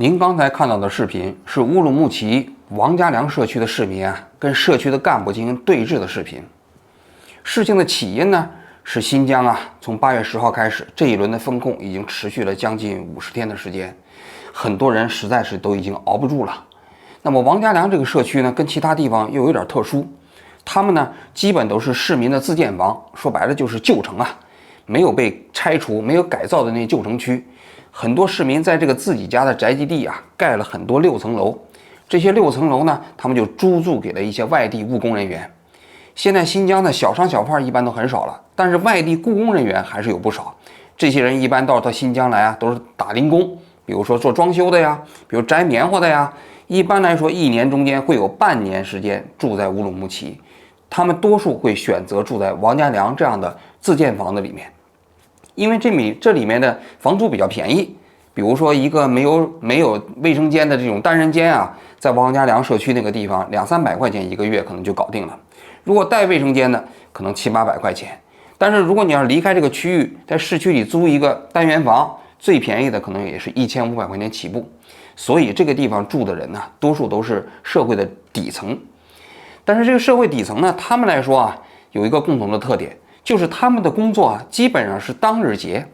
您刚才看到的视频是乌鲁木齐王家梁社区的市民跟社区的干部进行对峙的视频。事情的起因呢，是新疆从8月10号开始，这一轮的封控已经持续了将近50天的时间，很多人实在是都已经熬不住了。那么王家梁这个社区呢，跟其他地方又有点特殊，他们呢基本都是市民的自建房，说白了就是旧城没有被拆除、没有改造的那旧城区。很多市民在这个自己家的宅基地盖了很多6层楼，这些6层楼呢，他们就租给了一些外地务工人员。现在新疆的小商小贩一般都很少了，但是外地雇工人员还是有不少。这些人一般到新疆来都是打零工，比如说做装修的呀，比如摘棉花的呀。一般来说，一年中间会有半年时间住在乌鲁木齐，他们多数会选择住在王家梁这样的自建房子里面。因为这里面的房租比较便宜，比如说一个没有卫生间的这种单人间在王家梁社区那个地方200-300块钱一个月可能就搞定了。如果带卫生间的，可能700-800块钱。但是如果你要离开这个区域，在市区里租一个单元房，最便宜的可能也是1500块钱起步。所以这个地方住的人多数都是社会的底层。但是这个社会底层呢，他们来说有一个共同的特点。就是他们的工作基本上是当日结，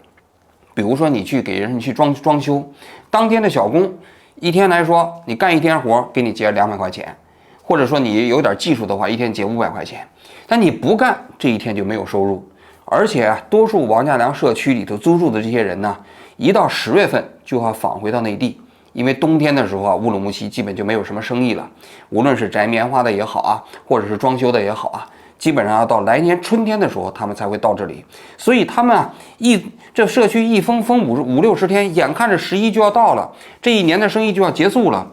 比如说你去给人去装修，当天的小工，一天来说你干1天活给你结200块钱，或者说你有点技术的话，一天结500块钱，但你不干这一天就没有收入。而且多数王家梁社区里头租住的这些人呢，一到10月份就要返回到内地，因为冬天的时候乌鲁木齐基本就没有什么生意了，无论是摘棉花的也好或者是装修的也好基本上要到来年春天的时候，他们才会到这里。所以他们这社区一封50-60天，眼看着11就要到了，这一年的生意就要结束了。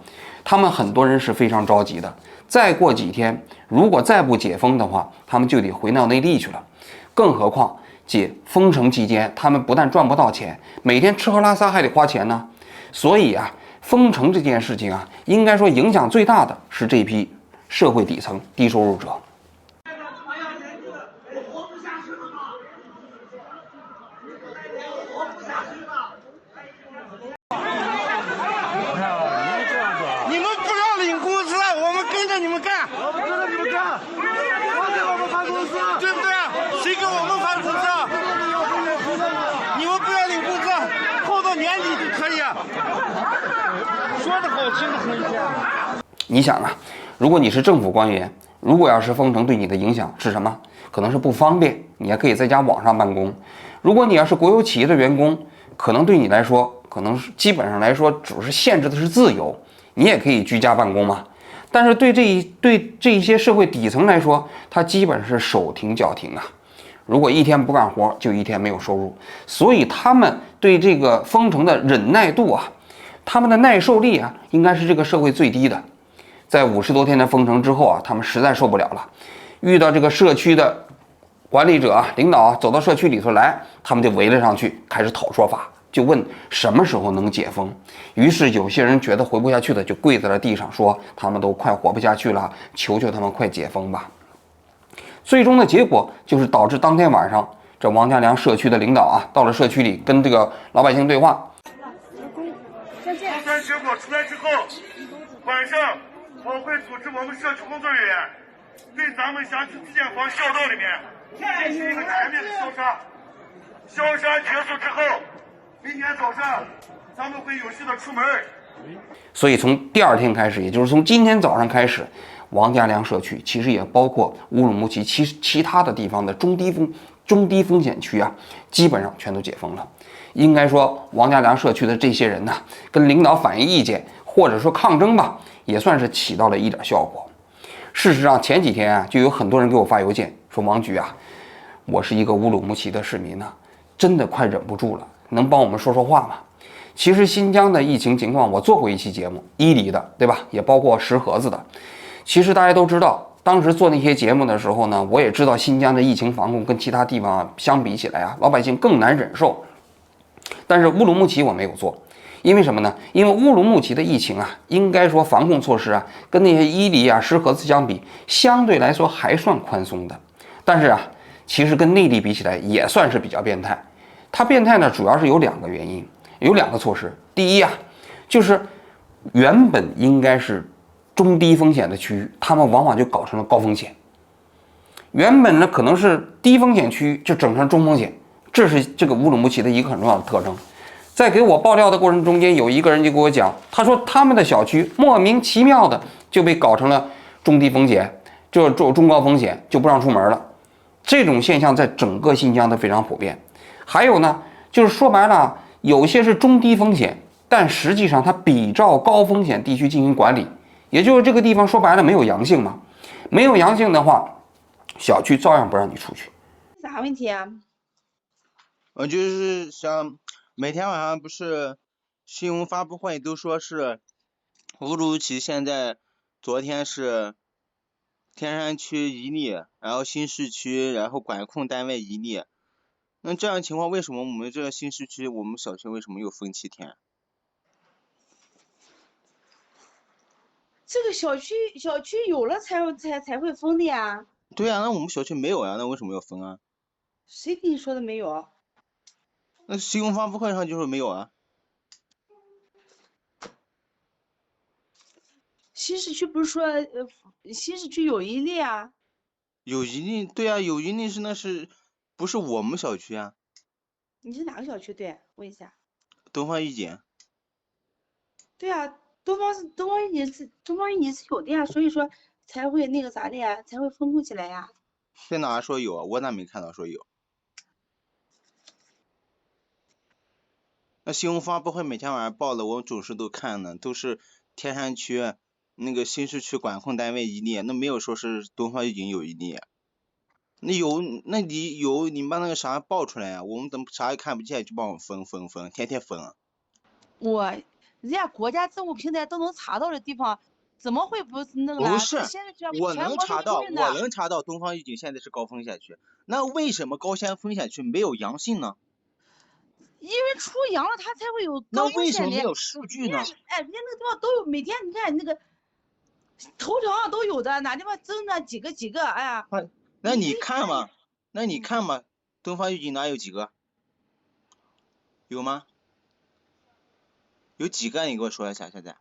他们很多人是非常着急的。再过几天，如果再不解封的话，他们就得回到内地去了。更何况封城期间，他们不但赚不到钱，每天吃喝拉撒还得花钱呢。所以封城这件事情应该说影响最大的是这批社会底层低收入者。你们干，我们跟着你们干，我给我们发工资，对不对？谁给我们发工资？你们不要领工资，扣到年底就可以。说的好听的很。你想如果你是政府官员，如果要是封城对你的影响是什么？可能是不方便，你也可以在家网上办公。如果你要是国有企业的员工，可能对你来说，可能是基本上来说，只是限制的是自由，你也可以居家办公嘛。但是对这一些社会底层来说，他基本是手停脚停如果一天不干活，就一天没有收入。所以他们对这个封城的忍耐度他们的耐受力应该是这个社会最低的。在50多天的封城之后他们实在受不了了，遇到这个社区的管理者领导走到社区里头来，他们就围了上去，开始讨说法。就问什么时候能解封。于是有些人觉得活不下去的，就跪在了地上，说他们都快活不下去了，求求他们快解封吧。最终的结果就是导致当天晚上，这王家梁社区的领导到了社区里跟这个老百姓对话。核酸结果出来之后，晚上我会组织我们社区工作人员对咱们辖区自建房校道里面进行一个全面的消杀。消杀结束之后，明天早上咱们会有序的出门。所以从第2天开始，也就是从今天早上开始，王家梁社区其实也包括乌鲁木齐其他的地方的中低风险区基本上全都解封了。应该说王家梁社区的这些人跟领导反映意见或者说抗争吧，也算是起到了一点效果。事实上前几天就有很多人给我发邮件说，王局我是一个乌鲁木齐的市民真的快忍不住了，能帮我们说说话吗？其实新疆的疫情情况我做过一期节目，伊犁的对吧，也包括石河子的。其实大家都知道，当时做那些节目的时候呢，我也知道新疆的疫情防控跟其他地方相比起来老百姓更难忍受。但是乌鲁木齐我没有做，因为什么呢？因为乌鲁木齐的疫情应该说防控措施跟那些伊犁石河子相比，相对来说还算宽松的。但是其实跟内地比起来也算是比较变态。它变态呢，主要是有2个原因，有2个措施。第一就是原本应该是中低风险的区域，他们往往就搞成了高风险。原本呢可能是低风险区域，就整成中风险，这是这个乌鲁木齐的一个很重要的特征。在给我爆料的过程中间，有一个人就给我讲，他说他们的小区莫名其妙的就被搞成了中低风险，就是中高风险，就不让出门了。这种现象在整个新疆都非常普遍。还有呢，就是说白了，有些是中低风险，但实际上它比照高风险地区进行管理，也就是这个地方说白了没有阳性嘛，没有阳性的话，小区照样不让你出去。啥问题啊？就是像每天晚上不是新闻发布会都说是乌鲁木齐现在昨天是天山区一例，然后新市区，然后管控单位一例。那这样情况，为什么我们这个新市区，我们小区为什么又封7天？这个小区有了才会封的呀。对呀，那我们小区没有呀，那为什么要封啊？谁跟你说的没有？那新闻发布会上就说没有啊。新市区不是说新市区有一例啊？有一例，对啊，有一例是那是不是我们小区啊？你是哪个小区？对，问一下。东方御景。对啊，东方御景是有的呀，所以说才会那个啥的呀，才会封控起来呀。在哪说有啊？我哪没看到说有？那新闻发布会每天晚上报的，我准时都看呢，都是天山区那个新市区管控单位一例，那没有说是东方御景有一例。那有，那你把那个啥报出来呀、我们怎么啥也看不见就帮我封，天天封啊。人家国家政务平台都能查到的地方，怎么会不那个呢？不是，我全能查到，国都公认的。我能查到东方御景现在是高风险区，那为什么高风险区没有阳性呢？因为出阳了，它才会有那高风险的。为什么没有数据呢？人家那个地方都有，每天你看那个头条上都有的，哪地方增的几个，哎呀。那你看嘛，东方御景哪有几个？有吗？有几个？你给我说一下，现在。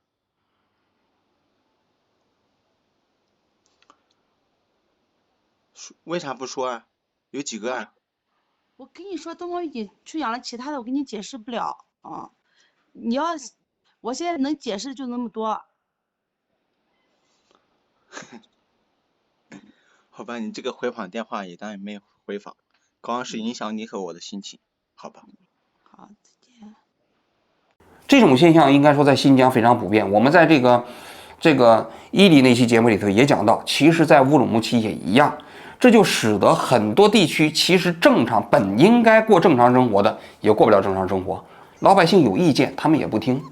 为啥不说啊？有几个啊？我跟你说，东方御景出阳了，其他的我给你解释不了啊。我现在能解释就那么多。好吧，你这个回访电话也当然没有回访，刚刚是影响你和我的心情，好吧？好，再见。这种现象应该说在新疆非常普遍。我们在这个伊犁那期节目里头也讲到，其实在乌鲁木齐也一样。这就使得很多地区其实本应该过正常生活的也过不了正常生活，老百姓有意见他们也不听。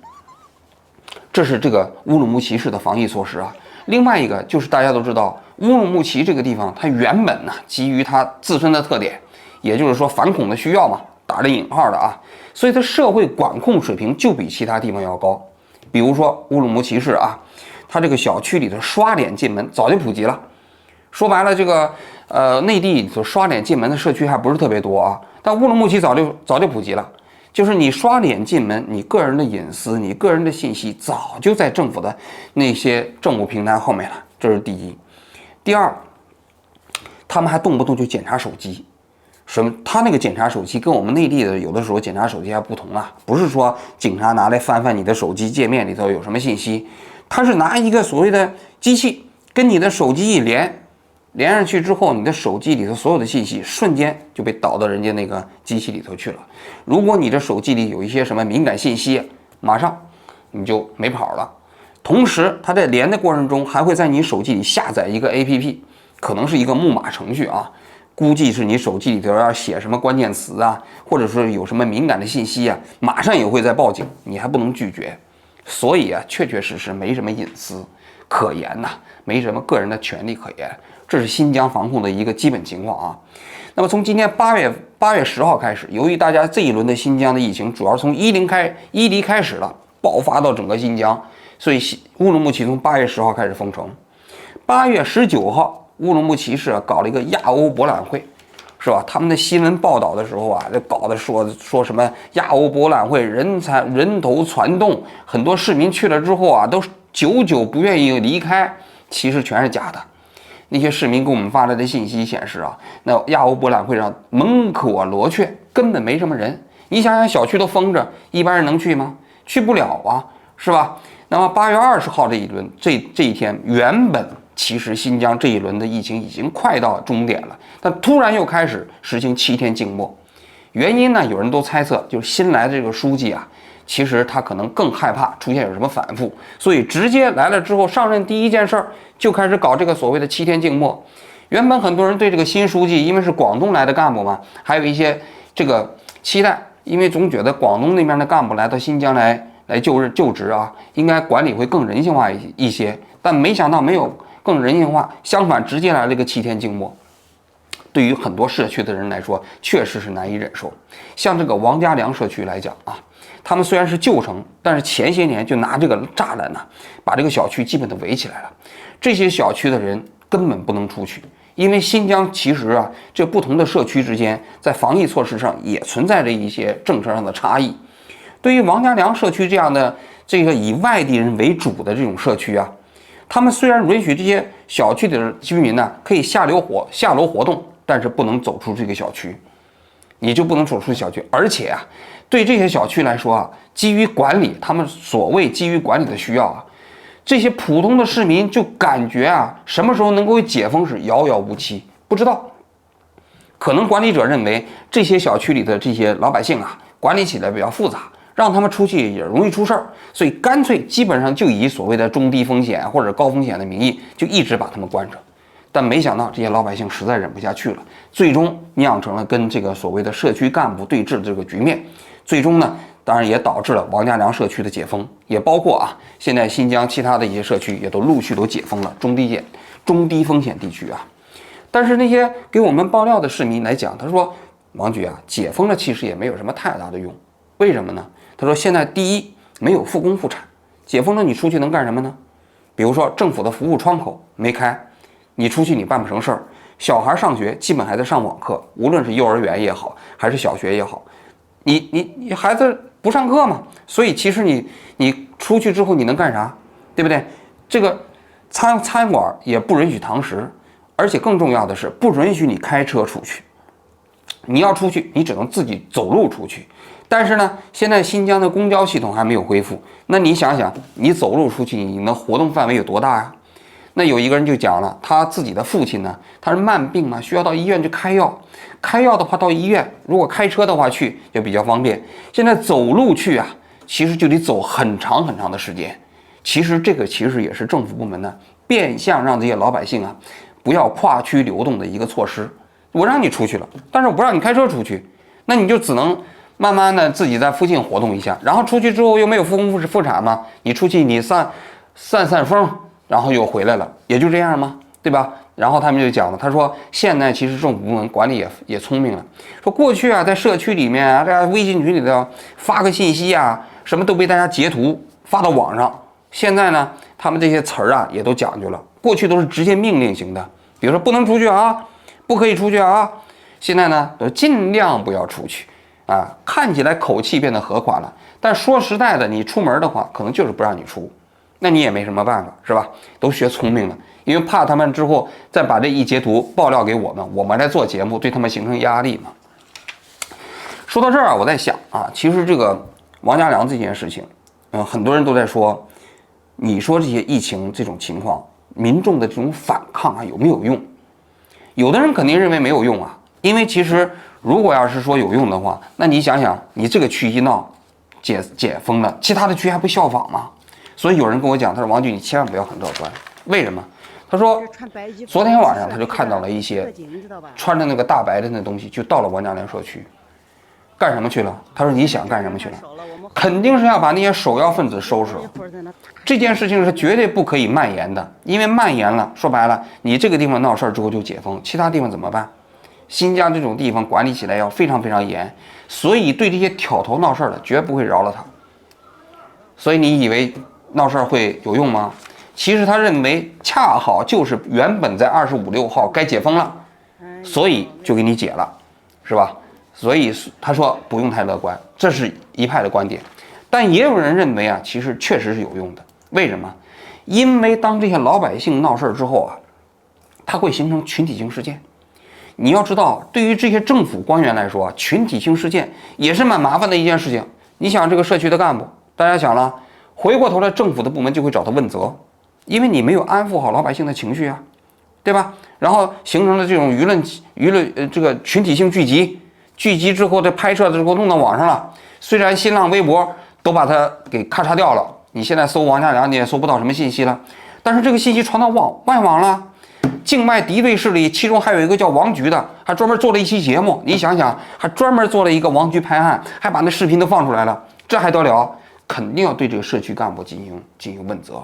这是这个乌鲁木齐市的防疫措施啊。另外一个就是大家都知道，乌鲁木齐这个地方它原本呢基于它自身的特点，也就是说反恐的需要嘛，打着引号的啊，所以它社会管控水平就比其他地方要高。比如说乌鲁木齐市啊，它这个小区里的刷脸进门早就普及了。说白了，这个内地里头刷脸进门的社区还不是特别多啊，但乌鲁木齐早就普及了。就是你刷脸进门，你个人的隐私、你个人的信息早就在政府的那些政务平台后面了，这是第一。第二，他们还动不动就检查手机。他那个检查手机跟我们内地的有的时候检查手机还不同啊，不是说警察拿来翻你的手机界面里头有什么信息，他是拿一个所谓的机器跟你的手机一连上去之后，你的手机里头所有的信息瞬间就被导到人家那个机器里头去了。如果你的手机里有一些什么敏感信息，马上你就没跑了。同时，它在连的过程中还会在你手机里下载一个 APP， 可能是一个木马程序啊，估计是你手机里头要写什么关键词啊，或者说有什么敏感的信息啊，马上也会在报警，你还不能拒绝。所以啊，确确实实没什么隐私可言呐，没什么个人的权利可言。这是新疆防控的一个基本情况啊。那么从今天8月10号开始，由于大家这一轮的新疆的疫情主要从伊犁开始了，爆发到整个新疆，所以乌鲁木齐从8月10号开始封城。8月19号，乌鲁木齐市搞了一个亚欧博览会，是吧？他们的新闻报道的时候啊，就搞得说什么亚欧博览会人头攒动，很多市民去了之后啊，都久久不愿意离开，其实全是假的。那些市民给我们发来的信息显示啊，那亚欧博览会上门可罗雀，根本没什么人。你想想，小区都封着，一般人能去吗？去不了啊，是吧？那么8月20号这一轮，这一天，原本其实新疆这一轮的疫情已经快到终点了，但突然又开始实行7天静默。原因呢，有人都猜测，就是新来的这个书记啊，其实他可能更害怕出现有什么反复，所以直接来了之后，上任第一件事儿就开始搞这个所谓的7天静默。原本很多人对这个新书记，因为是广东来的干部嘛，还有一些这个期待，因为总觉得广东那边的干部来到新疆来就职啊，应该管理会更人性化一些，但没想到没有更人性化，相反直接来了一个7天静默。对于很多社区的人来说，确实是难以忍受。像这个王家梁社区来讲啊，他们虽然是旧城，但是前些年就拿这个栅栏呢，把这个小区基本都围起来了。这些小区的人根本不能出去，因为新疆其实啊，这不同的社区之间在防疫措施上也存在着一些政策上的差异。对于王家梁社区这样的这个以外地人为主的这种社区啊，他们虽然允许这些小区的居民呢可以下楼活动，但是不能走出这个小区，你就不能走出小区。而且啊，对这些小区来说啊，基于管理，他们所谓基于管理的需要啊，这些普通的市民就感觉啊，什么时候能够解封是遥遥无期，不知道。可能管理者认为这些小区里的这些老百姓啊，管理起来比较复杂，让他们出去也容易出事儿，所以干脆基本上就以所谓的中低风险或者高风险的名义，就一直把他们关着。但没想到这些老百姓实在忍不下去了，最终酿成了跟这个所谓的社区干部对峙的这个局面。最终呢，当然也导致了王家梁社区的解封，也包括啊，现在新疆其他的一些社区也都陆续都解封了中低风险地区啊。但是那些给我们爆料的市民来讲，他说王局啊，解封了其实也没有什么太大的用，为什么呢？他说现在第一没有复工复产，解封了你出去能干什么呢？比如说政府的服务窗口没开，你出去你办不成事儿，小孩上学基本还在上网课，无论是幼儿园也好，还是小学也好，你孩子不上课嘛，所以其实你出去之后你能干啥，对不对？这个餐馆也不允许堂食，而且更重要的是不允许你开车出去，你要出去你只能自己走路出去。但是呢，现在新疆的公交系统还没有恢复，那你想想，你走路出去，你的活动范围有多大呀？那有一个人就讲了，他自己的父亲呢，他是慢病嘛，需要到医院去开药。开药的话，到医院如果开车的话去就比较方便。现在走路去啊，其实就得走很长很长的时间。其实这个其实也是政府部门呢变相让这些老百姓啊不要跨区流动的一个措施。我让你出去了，但是我不让你开车出去，那你就只能慢慢的自己在附近活动一下，然后出去之后又没有复工复产嘛，你出去你散风，然后又回来了，也就这样吗？对吧？然后他们就讲了，他说现在其实政府部门管理也聪明了，说过去啊在社区里面啊，在微信群里头发个信息啊，什么都被大家截图发到网上。现在呢，他们这些词儿啊也都讲究了，过去都是直接命令型的，比如说不能出去啊，不可以出去啊，现在呢都尽量不要出去啊，看起来口气变得和缓了，但说实在的，你出门的话，可能就是不让你出。那你也没什么办法，是吧？都学聪明了，因为怕他们之后再把这一截图爆料给我们，我们来做节目，对他们形成压力嘛。说到这儿啊，我在想啊，其实这个王家梁这件事情，很多人都在说，你说这些疫情这种情况，民众的这种反抗啊有没有用？有的人肯定认为没有用啊，因为其实如果要是说有用的话，那你想想，你这个区一闹解封了，其他的区还不效仿吗？所以有人跟我讲，他说王局你千万不要很乐观，为什么？他说昨天晚上他就看到了一些穿着那个大白的那东西就到了王家梁社区，干什么去了？他说你想干什么去了？肯定是要把那些首要分子收拾了。这件事情是绝对不可以蔓延的，因为蔓延了，说白了，你这个地方闹事儿之后就解封，其他地方怎么办？新疆这种地方管理起来要非常非常严，所以对这些挑头闹事儿的绝不会饶了他。所以你以为闹事儿会有用吗？其实他认为恰好就是原本在25、26号该解封了，所以就给你解了，是吧？所以他说不用太乐观，这是一派的观点。但也有人认为啊，其实确实是有用的。为什么？因为当这些老百姓闹事儿之后啊，它会形成群体性事件。你要知道，对于这些政府官员来说，群体性事件也是蛮麻烦的一件事情。你想，这个社区的干部，大家想了，回过头来，政府的部门就会找他问责，因为你没有安抚好老百姓的情绪啊，对吧？然后形成了这种舆论这个群体性聚集之后，这拍摄之后弄到网上了。虽然新浪微博都把它给咔嚓掉了，你现在搜王家良你也搜不到什么信息了，但是这个信息传到外网了。境外敌对势力，其中还有一个叫王局的，还专门做了一期节目。你想想，还专门做了一个王局拍案，还把那视频都放出来了，这还得了？肯定要对这个社区干部进行问责。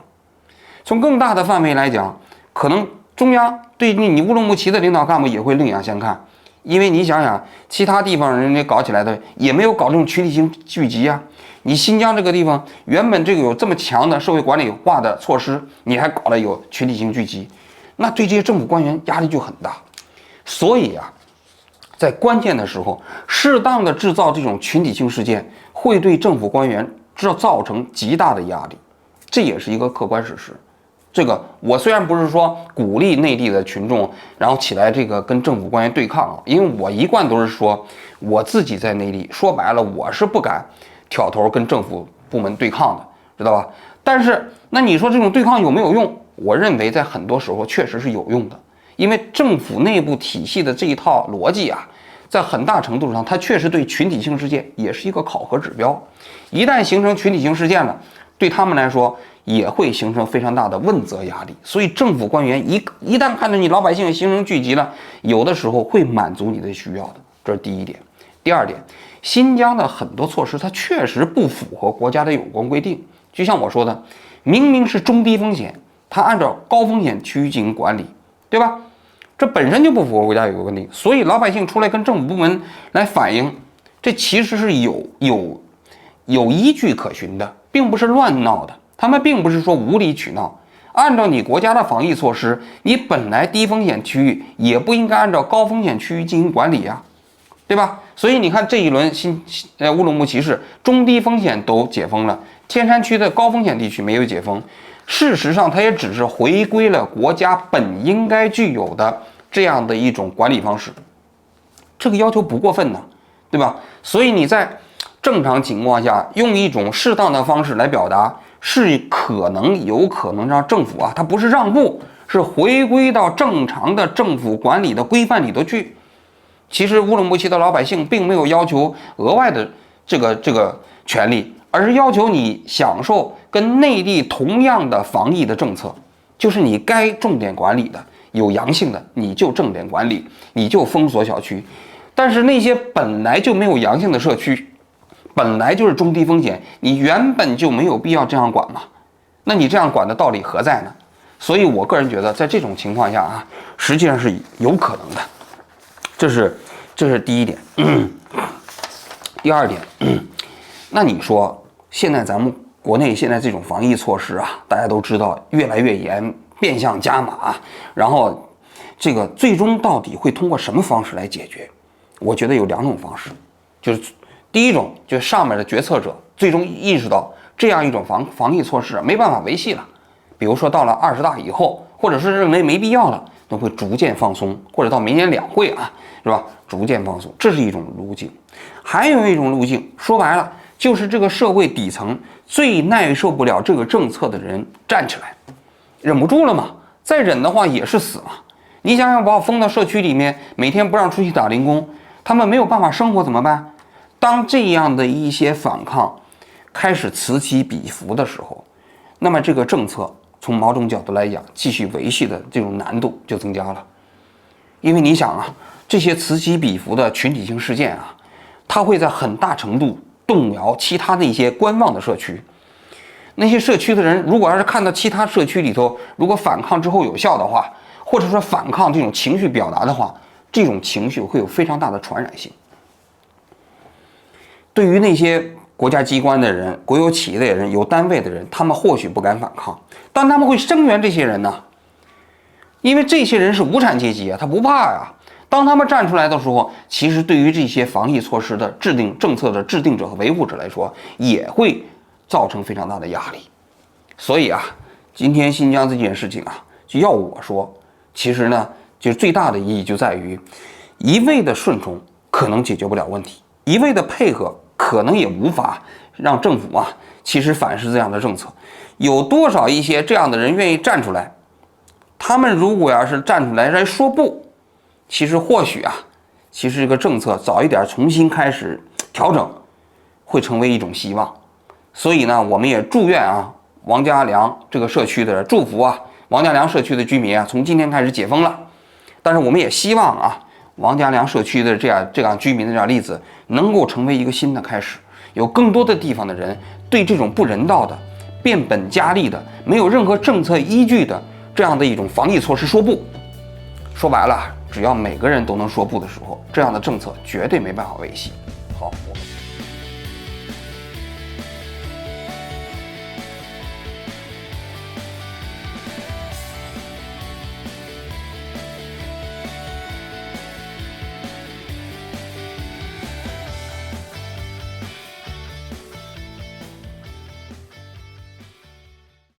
从更大的范围来讲，可能中央对你乌鲁木齐的领导干部也会另眼相看，因为你想想，其他地方人家搞起来的也没有搞这种群体性聚集啊。你新疆这个地方原本这个有这么强的社会管理化的措施，你还搞了有群体性聚集。那对这些政府官员压力就很大，所以啊，在关键的时候，适当的制造这种群体性事件，会对政府官员造成极大的压力，这也是一个客观事实。这个我虽然不是说鼓励内地的群众然后起来这个跟政府官员对抗啊，因为我一贯都是说我自己在内地，说白了我是不敢挑头跟政府部门对抗的，知道吧？但是那你说这种对抗有没有用？我认为在很多时候确实是有用的，因为政府内部体系的这一套逻辑啊，在很大程度上它确实对群体性事件也是一个考核指标。一旦形成群体性事件了，对他们来说也会形成非常大的问责压力。所以政府官员一旦看着你老百姓形成聚集了，有的时候会满足你的需要的，这是第一点。第二点，新疆的很多措施它确实不符合国家的有关规定，就像我说的，明明是中低风险，它按照高风险区域进行管理，对吧？这本身就不符合国家有关规定，所以老百姓出来跟政府部门来反映，这其实是有依据可循的，并不是乱闹的。他们并不是说无理取闹，按照你国家的防疫措施，你本来低风险区域也不应该按照高风险区域进行管理呀，对吧？所以你看这一轮乌鲁木齐市中低风险都解封了，天山区的高风险地区没有解封。事实上，它也只是回归了国家本应该具有的这样的一种管理方式，这个要求不过分呢，对吧？所以你在正常情况下用一种适当的方式来表达，是有可能让政府啊，它不是让步，是回归到正常的政府管理的规范里头去。其实乌鲁木齐的老百姓并没有要求额外的这个权利，而是要求你享受跟内地同样的防疫的政策，就是你该重点管理的，有阳性的你就重点管理，你就封锁小区。但是那些本来就没有阳性的社区，本来就是中低风险，你原本就没有必要这样管嘛，那你这样管的道理何在呢？所以我个人觉得，在这种情况下啊，实际上是有可能的，这是第一点。第二点，那你说现在咱们国内现在这种防疫措施啊，大家都知道越来越严，变相加码，然后这个最终到底会通过什么方式来解决？我觉得有两种方式，就是第一种，就是上面的决策者最终意识到这样一种防疫措施没办法维系了，比如说到了20大以后，或者是认为没必要了，都会逐渐放松，或者到明年两会啊，是吧？逐渐放松，这是一种路径。还有一种路径，说白了就是这个社会底层最耐受不了这个政策的人站起来，忍不住了嘛，再忍的话也是死嘛。你想想，把我封到社区里面，每天不让出去打零工，他们没有办法生活怎么办？当这样的一些反抗开始此起彼伏的时候，那么这个政策从某种角度来讲，继续维系的这种难度就增加了。因为你想啊，这些此起彼伏的群体性事件啊，它会在很大程度动摇其他的一些观望的社区。那些社区的人，如果要是看到其他社区里头，如果反抗之后有效的话，或者说反抗这种情绪表达的话，这种情绪会有非常大的传染性。对于那些国家机关的人、国有企业的人、有单位的人，他们或许不敢反抗，但他们会声援这些人呢，因为这些人是无产阶级啊，他不怕呀。当他们站出来的时候，其实对于这些防疫措施的制定政策的制定者和维护者来说，也会造成非常大的压力。所以啊，今天新疆这件事情啊，就要我说，其实呢，就是最大的意义就在于，一味的顺从可能解决不了问题，一味的配合可能也无法让政府啊，其实反思这样的政策。有多少一些这样的人愿意站出来？他们如果要是站出来说不，其实或许啊，其实这个政策早一点重新开始调整，会成为一种希望。所以呢，我们也祝愿啊，王家梁这个社区的祝福啊，王家梁社区的居民啊，从今天开始解封了。但是我们也希望啊，王家梁社区的这样居民的这样例子，能够成为一个新的开始，有更多的地方的人对这种不人道的、变本加厉的、没有任何政策依据的这样的一种防疫措施说不。说白了，只要每个人都能说不的时候，这样的政策绝对没办法维系。好，我们。